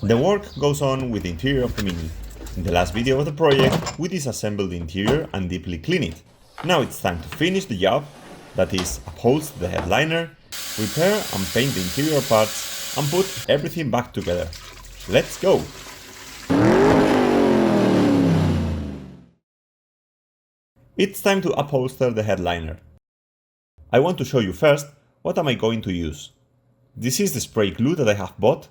The work goes on with the interior of the Mini. In the last video of the project, we disassembled the interior and deeply cleaned it. Now it's time to finish the job, that is, upholster the headliner, repair and paint the interior parts, and put everything back together. Let's go! It's time to upholster the headliner. I want to show you first what am I going to use. This is the spray glue that I have bought.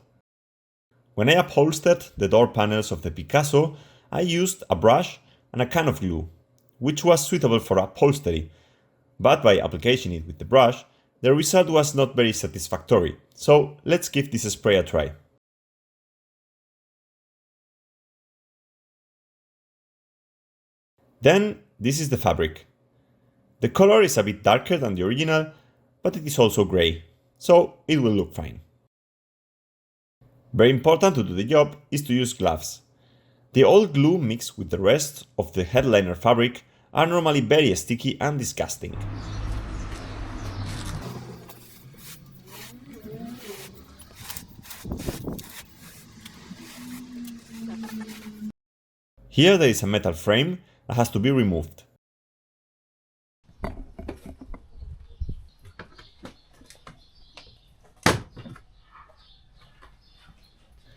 When I upholstered the door panels of the Picasso, I used a brush and a can of glue, which was suitable for upholstery, but by application it with the brush, the result was not very satisfactory, so let's give this spray a try. Then, this is the fabric. The color is a bit darker than the original, but it is also grey, so it will look fine. Very important to do the job is to use gloves. The old glue mixed with the rest of the headliner fabric are normally very sticky and disgusting. Here there is a metal frame that has to be removed.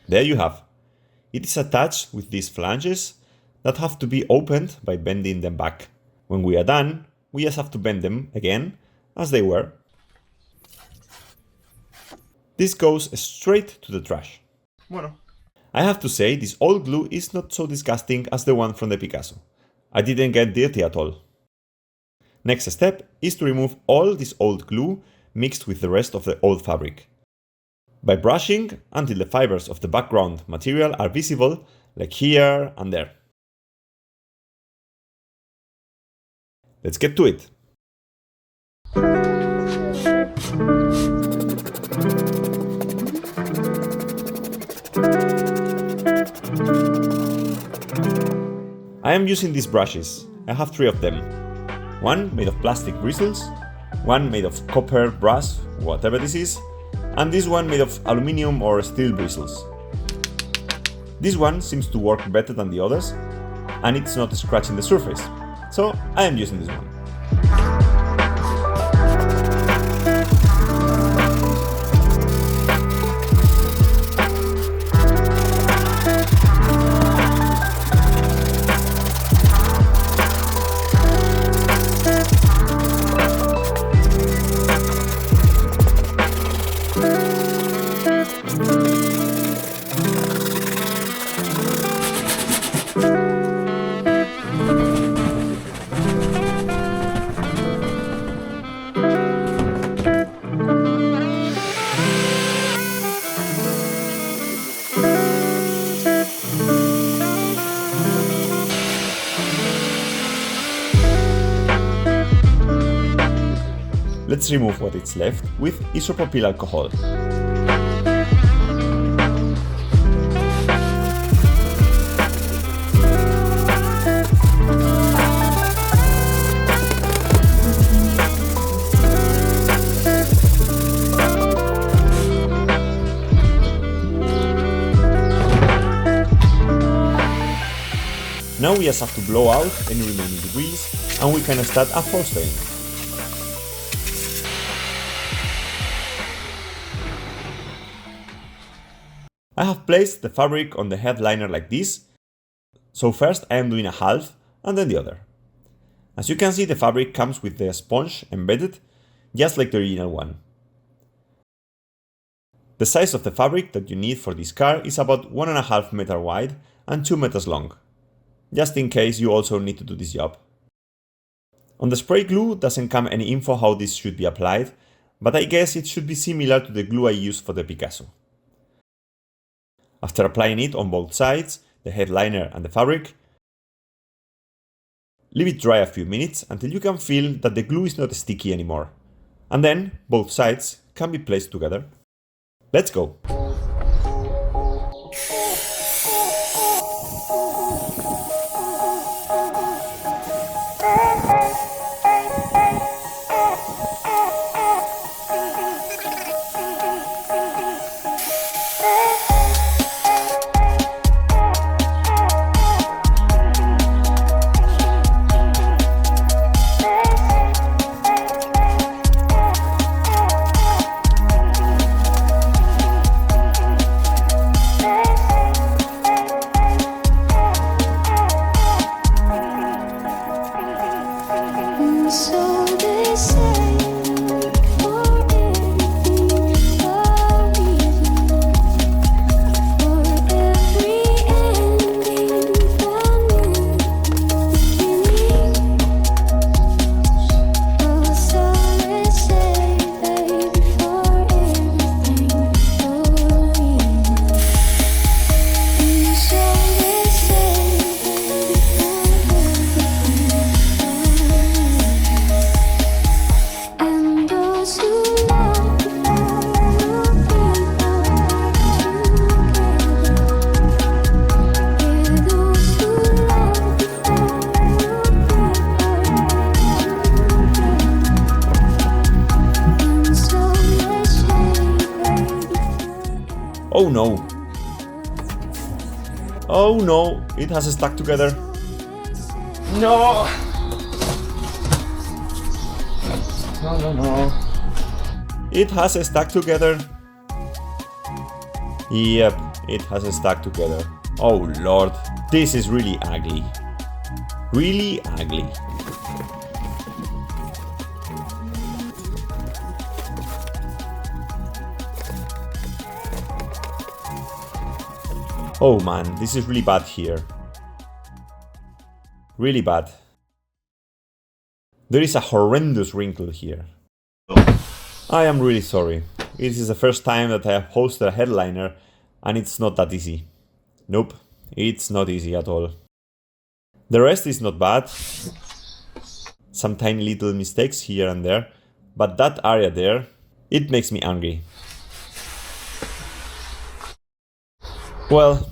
There you have. It is attached with these flanges that have to be opened by bending them back. When we are done, we just have to bend them again as they were. This goes straight to the trash. Bueno. I have to say, this old glue is not so disgusting as the one from the Picasso. I didn't get dirty at all. Next step is to remove all this old glue mixed with the rest of the old fabric. By brushing until the fibers of the background material are visible, like here and there. Let's get to it. I am using these brushes. I have 3 of them. One made of plastic bristles, one made of copper, brass, whatever this is, and this one made of aluminum or steel bristles. This one seems to work better than the others, and it's not scratching the surface, so I am using this one. Let's remove what is left with isopropyl alcohol. Now we just have to blow out any remaining debris and we can start upholstering. I have placed the fabric on the headliner like this, so first I am doing a half and then the other. As you can see, the fabric comes with the sponge embedded, just like the original one. The size of the fabric that you need for this car is about 1.5 meters wide and 2 meters long, just in case you also need to do this job. On the spray glue doesn't come any info how this should be applied, but I guess it should be similar to the glue I used for the Picasso. After applying it on both sides, the headliner and the fabric, leave it dry a few minutes until you can feel that the glue is not sticky anymore. And then both sides can be placed together. Let's go! Oh no! Oh no! It has stuck together. No! No. It has stuck together. Yep, it has stuck together. Oh lord, this is really ugly. Really ugly. Oh man, this is really bad here. Really bad. There is a horrendous wrinkle here. I am really sorry. It is the first time that I upholster a headliner and it's not that easy. Nope, it's not easy at all. The rest is not bad. Some tiny little mistakes here and there, but that area there, it makes me angry. Well,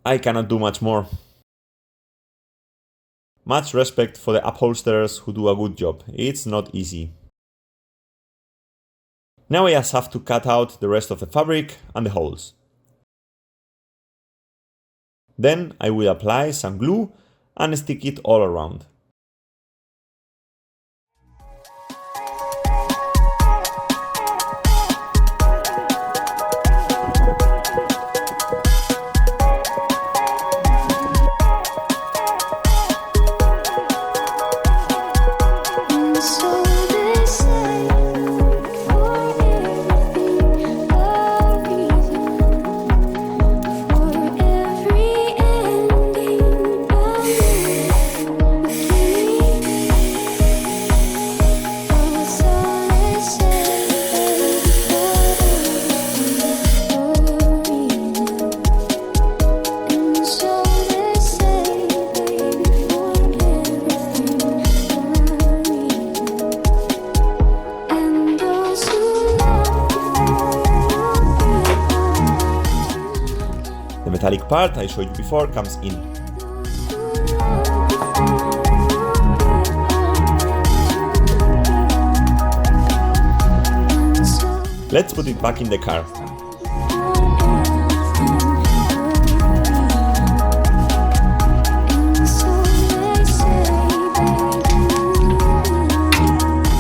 I cannot do much more. Much respect for the upholsterers who do a good job. It's not easy. Now I just have to cut out the rest of the fabric and the holes. Then I will apply some glue and stick it all around. The metallic part I showed you before comes in. Let's put it back in the car.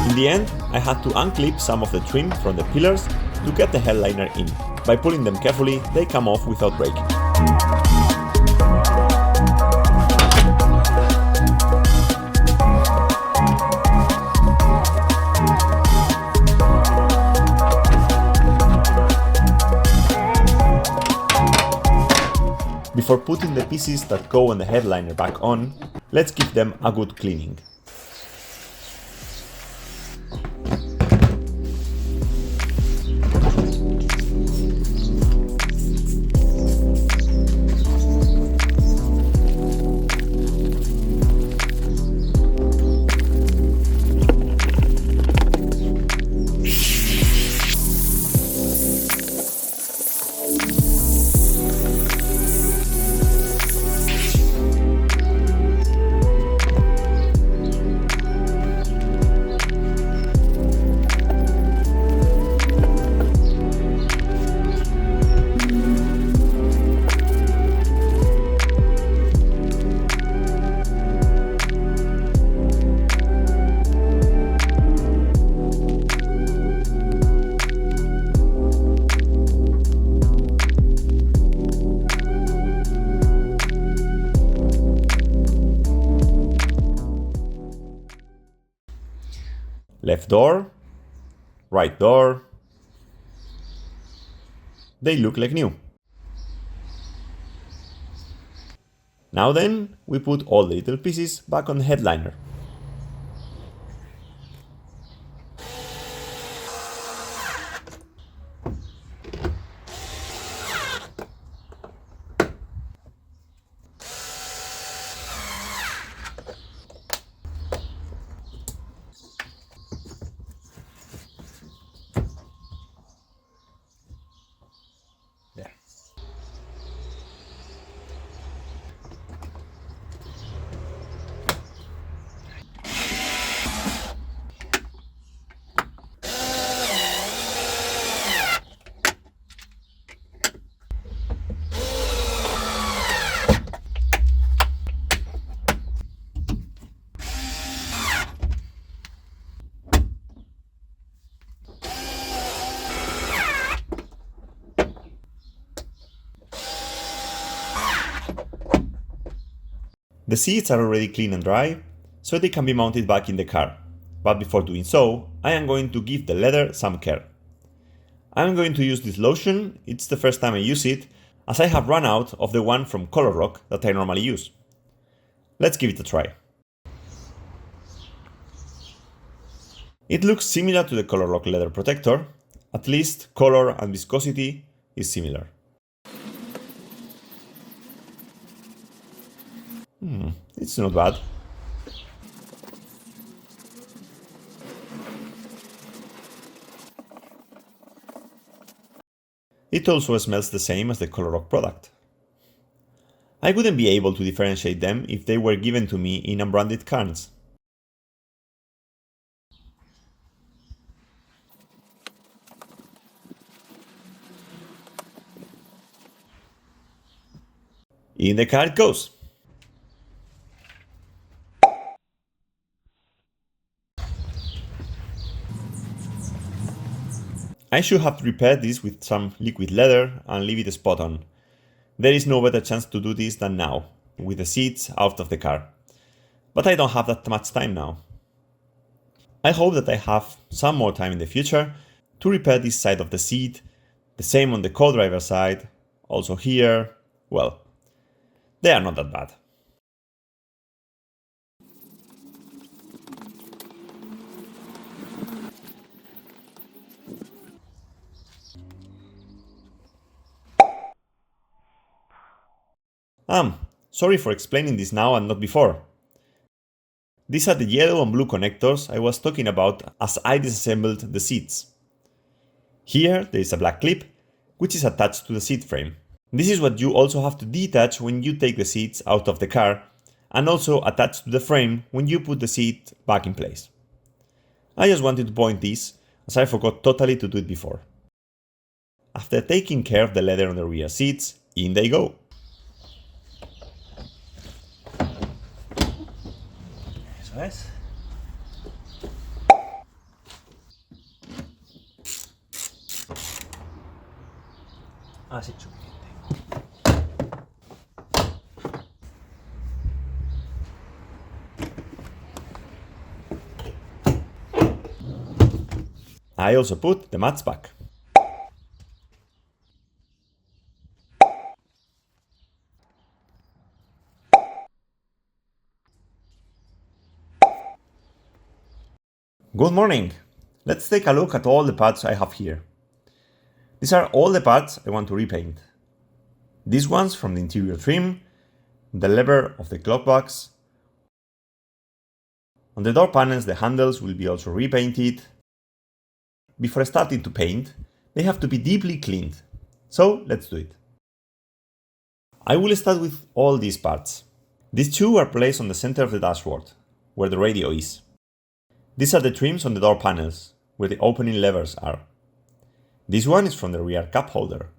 In the end, I had to unclip some of the trim from the pillars to get the headliner in. By pulling them carefully, they come off without breaking. Before putting the pieces that go on the headliner back on, let's give them a good cleaning. Left door, right door. They look like new. Now then, we put all the little pieces back on the headliner. There. The seats are already clean and dry, so they can be mounted back in the car, but before doing so, I am going to give the leather some care. I'm going to use this lotion, it's the first time I use it, as I have run out of the one from Color Lock that I normally use. Let's give it a try. It looks similar to the Color Lock leather protector, at least color and viscosity is similar. It's not bad. It also smells the same as the Color Lock product. I wouldn't be able to differentiate them if they were given to me in unbranded cans. In the car it goes! I should have repaired this with some liquid leather and leave it spot on. There is no better chance to do this than now, with the seats out of the car. But I don't have that much time now. I hope that I have some more time in the future to repair this side of the seat, the same on the co-driver side, also here. Well, they are not that bad. Sorry for explaining this now and not before. These are the yellow and blue connectors I was talking about as I disassembled the seats. Here there is a black clip, which is attached to the seat frame. This is what you also have to detach when you take the seats out of the car, and also attach to the frame when you put the seat back in place. I just wanted to point this, as I forgot totally to do it before. After taking care of the leather on the rear seats, in they go. Eso es. Así suficiente. I also put the mats back. Good morning! Let's take a look at all the parts I have here. These are all the parts I want to repaint. These ones from the interior trim, the lever of the glovebox. On the door panels, the handles will be also repainted. Before starting to paint, they have to be deeply cleaned. So let's do it. I will start with all these parts. These two are placed on the center of the dashboard, where the radio is. These are the trims on the door panels, where the opening levers are. This one is from the rear cup holder.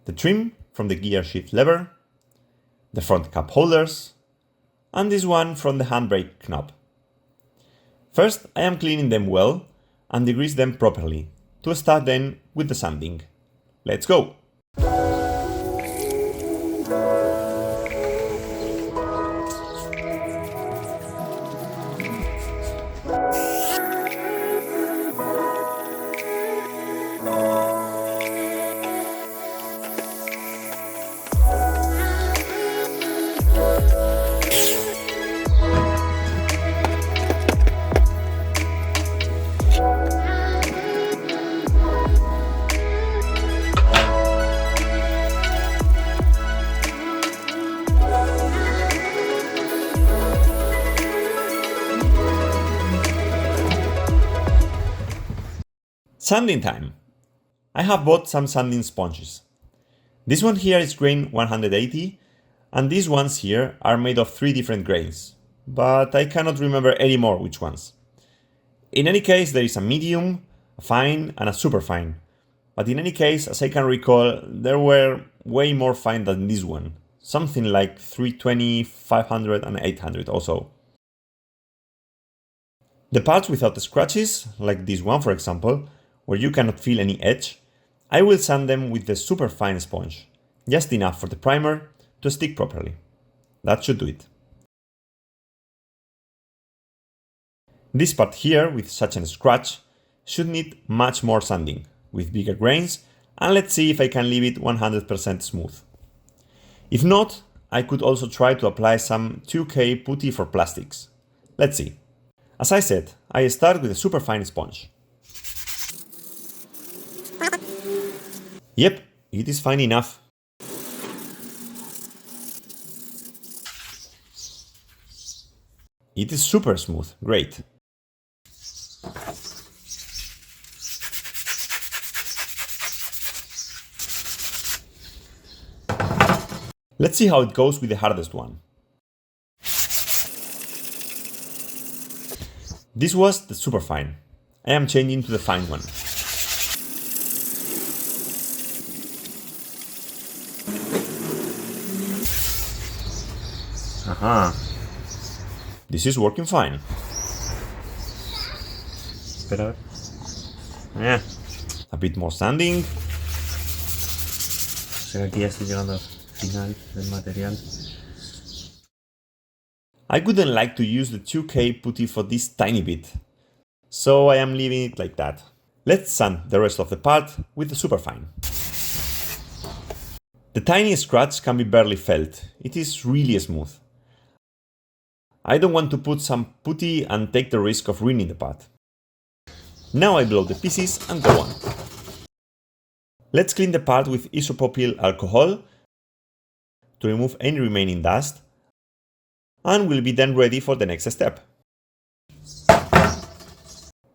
The trim from the gear shift lever, the front cup holders, and this one from the handbrake knob. First, I am cleaning them well and degrease them properly, to start then with the sanding. Let's go! Sanding time! I have bought some sanding sponges. This one here is grain 180, and these ones here are made of 3 different grains, but I cannot remember anymore which ones. In any case, there is a medium, a fine, and a super fine. But in any case, as I can recall, there were way more fine than this one. Something like 320, 500, and 800 also. The parts without the scratches, like this one for example, where you cannot feel any edge, I will sand them with the super fine sponge, just enough for the primer, to stick properly. That should do it. This part here with such a scratch should need much more sanding with bigger grains, and let's see if I can leave it 100% smooth. If not, I could also try to apply some 2K putty for plastics. Let's see. As I said, I start with a super fine sponge. Yep, it is fine enough. It is super smooth, great. Let's see how it goes with the hardest one. This was the super fine. I am changing to the fine one. Aha. This is working fine. Espera. Yeah. A bit more sanding. Aquí ya estoy llegando al final del material. I wouldn't like to use the 2K putty for this tiny bit, so I am leaving it like that. Let's sand the rest of the part with the superfine. The tiny scratch can be barely felt, it is really smooth. I don't want to put some putty and take the risk of ruining the part. Now I blow the pieces and go on. Let's clean the part with isopropyl alcohol to remove any remaining dust, and we'll be then ready for the next step.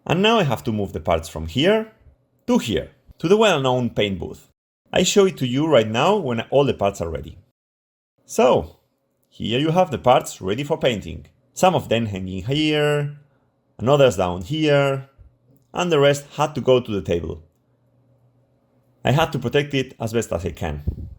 And now I have to move the parts from here, to the well-known paint booth. I show it to you right now when all the parts are ready. So, here you have the parts ready for painting. Some of them hanging here, and others down here, and the rest had to go to the table. I had to protect it as best as I can.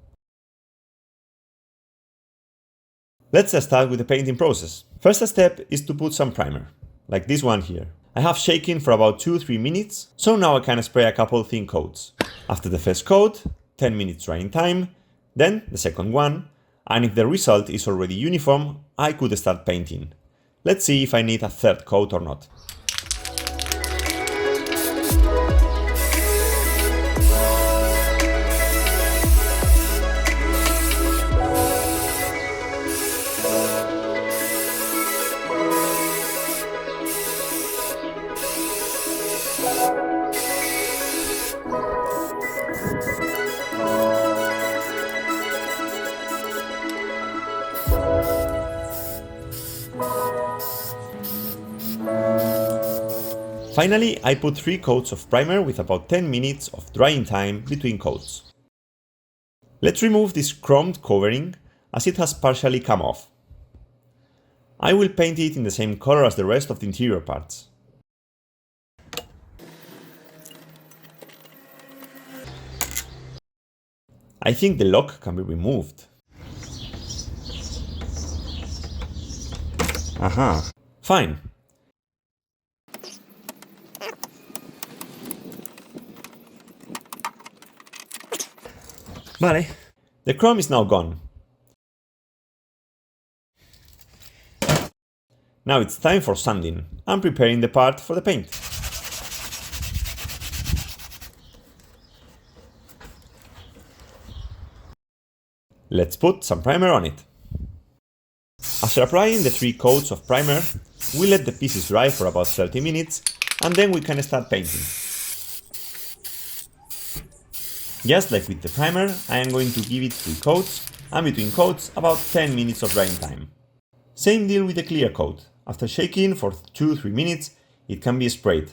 Let's start with the painting process. First step is to put some primer, like this one here. I have shaken for about 2-3 minutes, so now I can spray a couple thin coats. After the first coat, 10 minutes drying time, then the second one, and if the result is already uniform, I could start painting. Let's see if I need a third coat or not. Finally, I put 3 coats of primer with about 10 minutes of drying time between coats. Let's remove this chromed covering as it has partially come off. I will paint it in the same color as the rest of the interior parts. I think the lock can be removed. Aha, fine. Vale, the chrome is now gone. Now it's time for sanding and preparing the part for the paint. Let's put some primer on it. After applying the 3 coats of primer, we let the pieces dry for about 30 minutes and then we can start painting. Just like with the primer, I am going to give it 3 coats and between coats about 10 minutes of drying time. Same deal with the clear coat. After shaking for 2-3 minutes, it can be sprayed.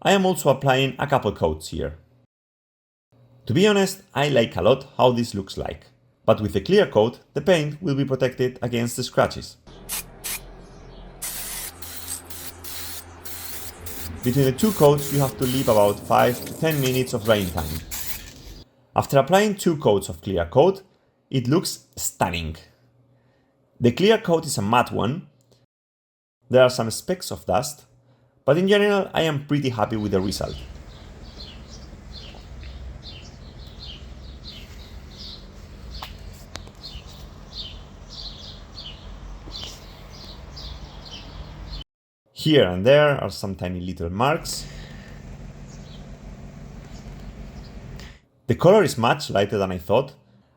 I am also applying a couple coats here. To be honest, I like a lot how this looks like, but with the clear coat, the paint will be protected against the scratches. Between the 2 coats, you have to leave about 5 to 10 minutes of drying time. After applying 2 coats of clear coat, it looks stunning. The clear coat is a matte one. There are some specks of dust, but in general I am pretty happy with the result. Here and there are some tiny little marks. The color is much lighter than I thought.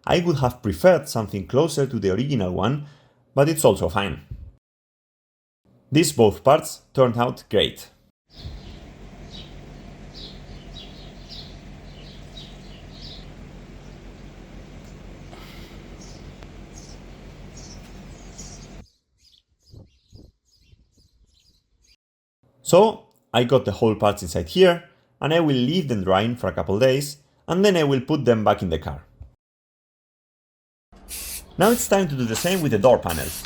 I would have preferred something closer to the original one, but it's also fine. These both parts turned out great. So I got the whole parts inside here, and I will leave them drying for a couple days, and then I will put them back in the car. Now it's time to do the same with the door panels.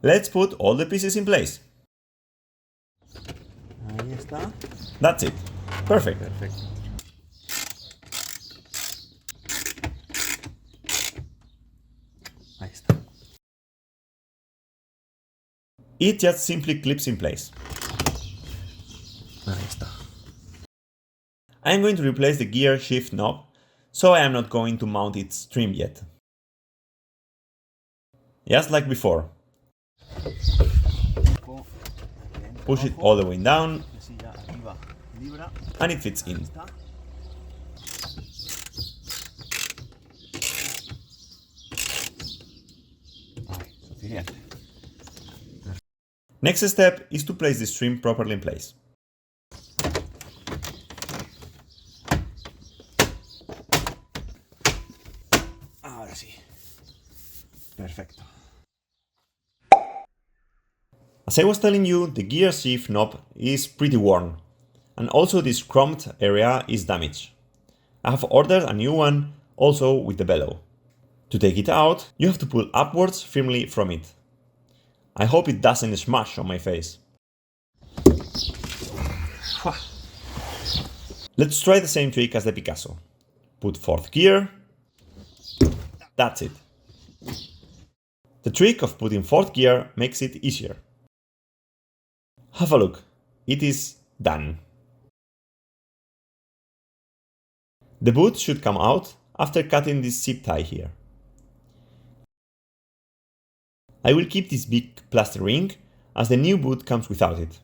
Let's put all the pieces in place. Ahí está. That's it. Perfect. Perfecto. Ahí está. It just simply clips in place. Ahí está. I am going to replace the gear shift knob, so I am not going to mount its trim yet. Just like before. Push it all the way down, and it fits in. Next step is to place this trim properly in place. Ahora sí. Perfecto. As I was telling you, the gear shift knob is pretty worn, and also this chromed area is damaged. I have ordered a new one, also with the bellow. To take it out, you have to pull upwards firmly from it. I hope it doesn't smash on my face. Let's try the same trick as the Picasso. Put fourth gear. That's it. The trick of putting fourth gear makes it easier. Have a look. It is done. The boot should come out after cutting this zip tie here. I will keep this big plastic ring as the new boot comes without it.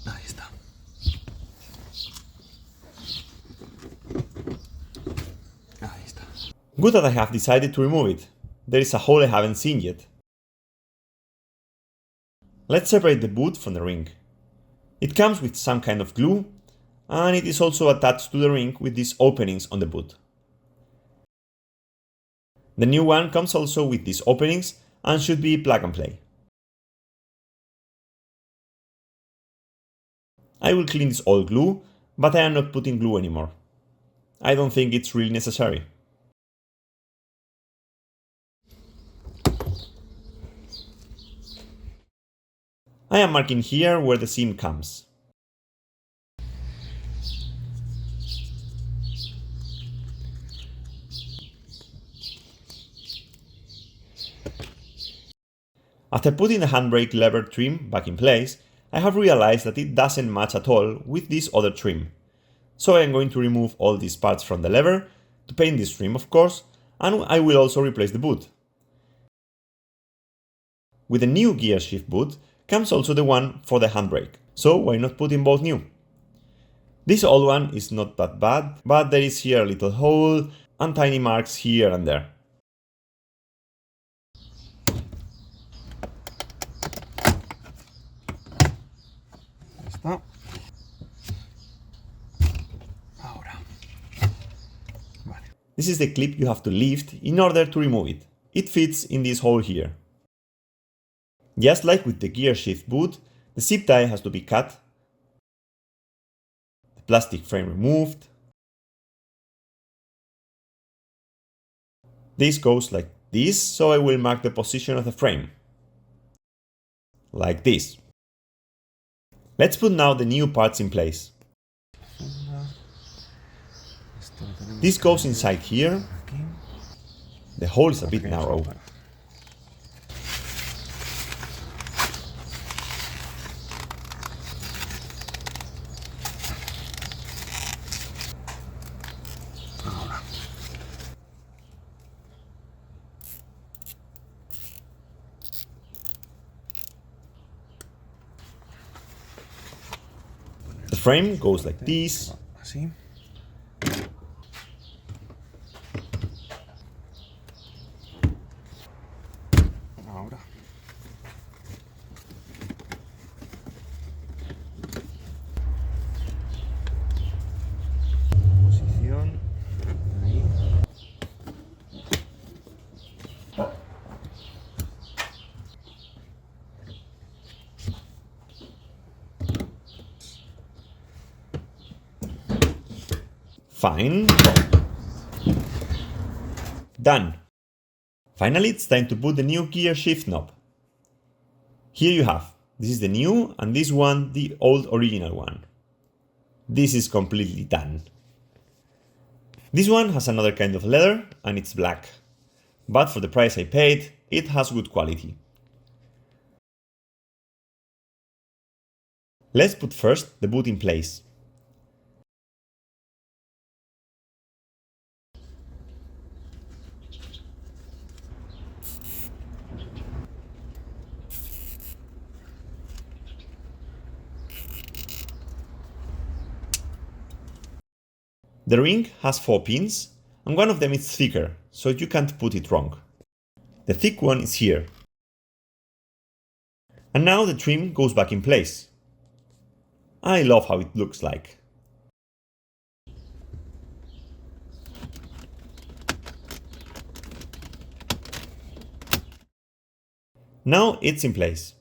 Ahí está. Ahí está. Good that I have decided to remove it. There is a hole I haven't seen yet. Let's separate the boot from the ring. It comes with some kind of glue, and it is also attached to the ring with these openings on the boot. The new one comes also with these openings and should be plug and play. I will clean this old glue, but I am not putting glue anymore. I don't think it's really necessary. I am marking here where the seam comes. After putting the handbrake lever trim back in place, I have realized that it doesn't match at all with this other trim. So I am going to remove all these parts from the lever, to paint this trim of course, and I will also replace the boot. With the new gear shift boot comes also the one for the handbrake, so why not put in both new? This old one is not that bad, but there is here a little hole and tiny marks here and there. Está. Ahora. Vale. This is the clip you have to lift in order to remove it. It fits in this hole here. Just like with the gear shift boot, the zip tie has to be cut, the plastic frame removed. This goes like this, so I will mark the position of the frame. like this. Let's put now the new parts in place. This goes inside here. The hole is a bit narrow. The frame goes like this. Así. Ahora. Posición. Ahí. Fine. Done. Finally, it's time to put the new gear shift knob. Here you have. This is the new and this one the old original one. This is completely done. This one has another kind of leather and it's black. But for the price I paid, it has good quality. Let's put first the boot in place. The ring has 4 pins and one of them is thicker, so you can't put it wrong. The thick one is here. And now the trim goes back in place. I love how it looks like. Now it's in place.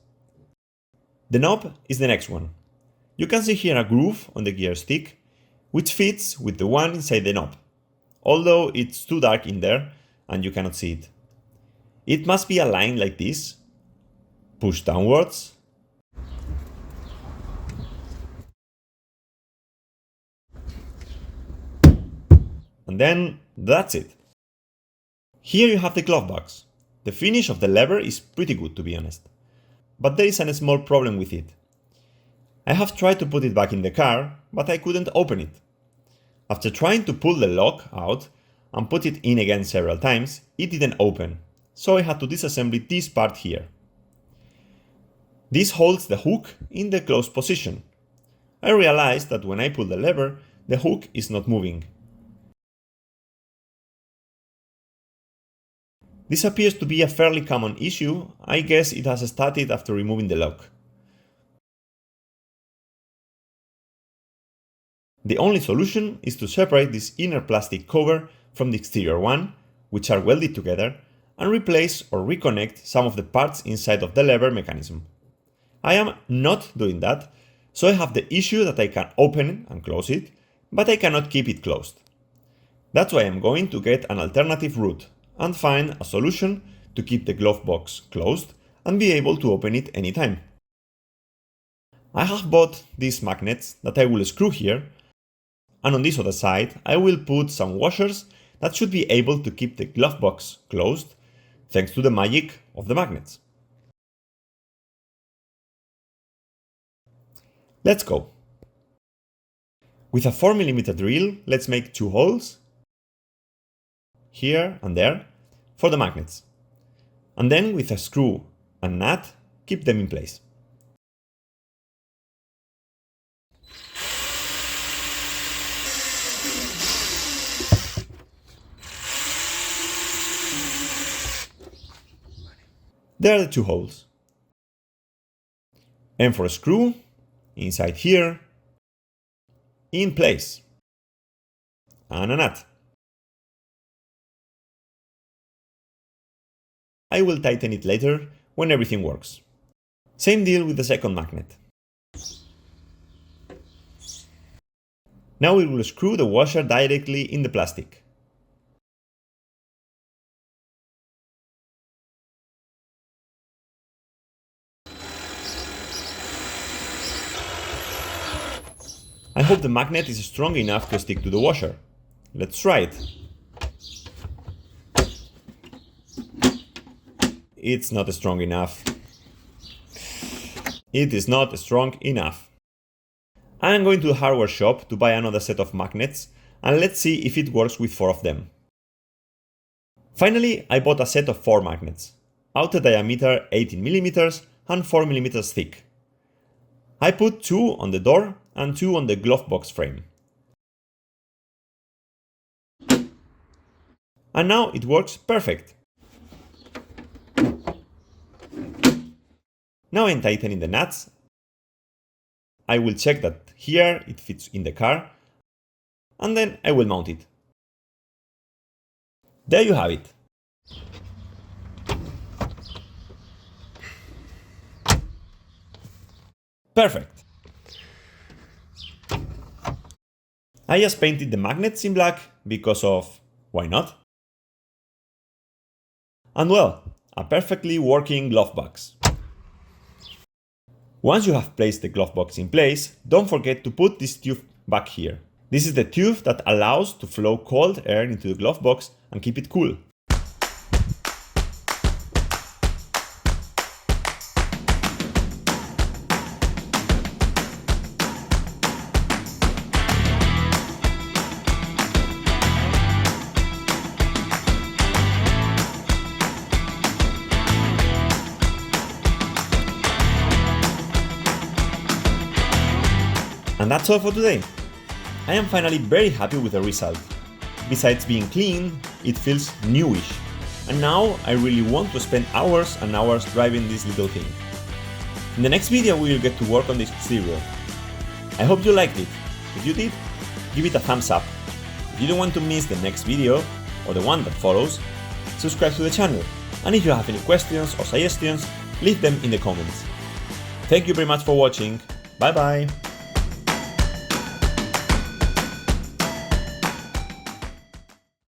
The knob is the next one. You can see here a groove on the gear stick, which fits with the one inside the knob, although it's too dark in there and you cannot see it. It must be aligned like this, push downwards, and then that's it. Here you have the glovebox. The finish of the lever is pretty good, to be honest, but there is a small problem with it. I have tried to put it back in the car, but I couldn't open it. After trying to pull the lock out and put it in again several times, it didn't open, so I had to disassemble this part here. This holds the hook in the closed position. I realized that when I pull the lever, the hook is not moving. This appears to be a fairly common issue. I guess it has started after removing the lock. The only solution is to separate this inner plastic cover from the exterior one, which are welded together, and replace or reconnect some of the parts inside of the lever mechanism. I am not doing that, so I have the issue that I can open and close it, but I cannot keep it closed. That's why I'm going to get an alternative route and find a solution to keep the glove box closed and be able to open it anytime. I have bought these magnets that I will screw here, and on this other side I will put some washers that should be able to keep the glove box closed thanks to the magic of the magnets. Let's go. With a 4mm drill, let's make 2 holes, here and there, for the magnets. And then with a screw and nut, keep them in place. There are the 2 holes. And for a screw, inside here, in place. And a nut. I will tighten it later when everything works. Same deal with the second magnet. Now we will screw the washer directly in the plastic. I hope the magnet is strong enough to stick to the washer. Let's try it. It's not strong enough. It is not strong enough. I'm going to the hardware shop to buy another set of magnets, and let's see if it works with 4 of them. Finally, I bought a set of 4 magnets, outer diameter 18mm and 4mm thick. I put 2 on the door and 2 on the glovebox frame. And now it works perfect. Now I'm tightening the nuts. I will check that here it fits in the car, and then I will mount it. There you have it. Perfect. I just painted the magnets in black because of why not? And well, a perfectly working glovebox. Once you have placed the glovebox in place, don't forget to put this tube back here. This is the tube that allows to flow cold air into the glovebox and keep it cool. And that's all for today. I am finally very happy with the result. Besides being clean, it feels newish. And now I really want to spend hours and hours driving this little thing. In the next video we will get to work on the exterior. I hope you liked it. If you did, give it a thumbs up. If you don't want to miss the next video, or the one that follows, subscribe to the channel. And if you have any questions or suggestions, leave them in the comments. Thank you very much for watching. Bye bye!